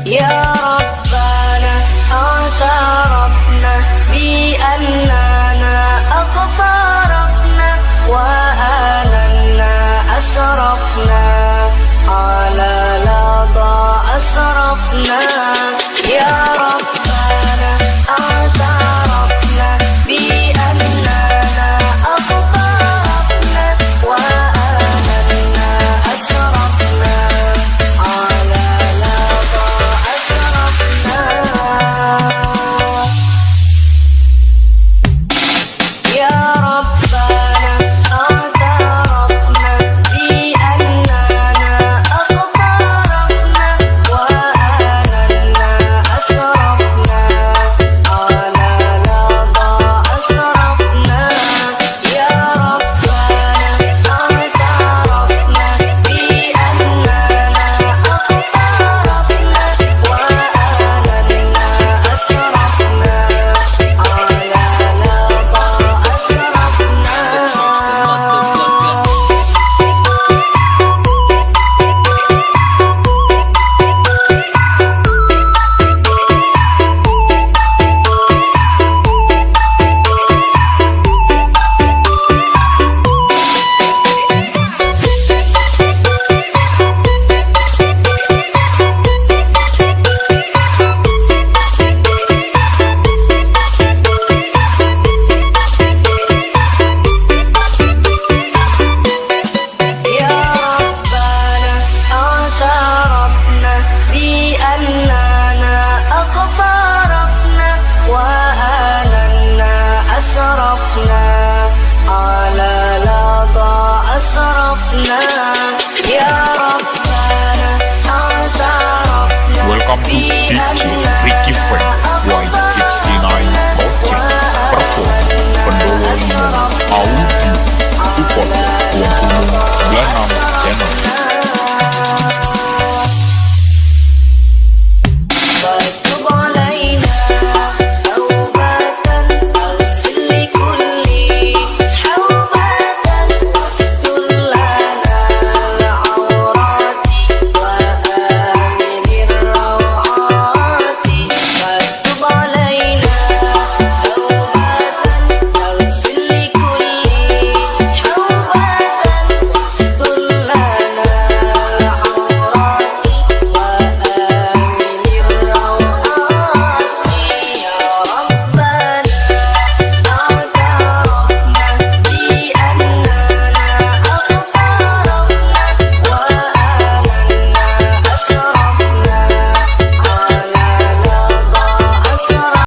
يا ربنا اعترفنا بأننا اقترفنا وآلنا أسرفنا على لظى أسرفنا. يا ربنا اعترفنا بأننا اقترفنا وآلنا أسرفنا على لظى أسرفنا. يا ربنا اعترفنا بأننا اقترفنا وآلنا أسرفنا على لظى أسرفنا. يا ربنا اعترفنا بأننا اقترفنا وآلنا أسرفنا على لظى أسرفنا. يا ربنا اعترفنا بأننا اقترفنا وآلنا أسرفنا على لظى أسرفنا.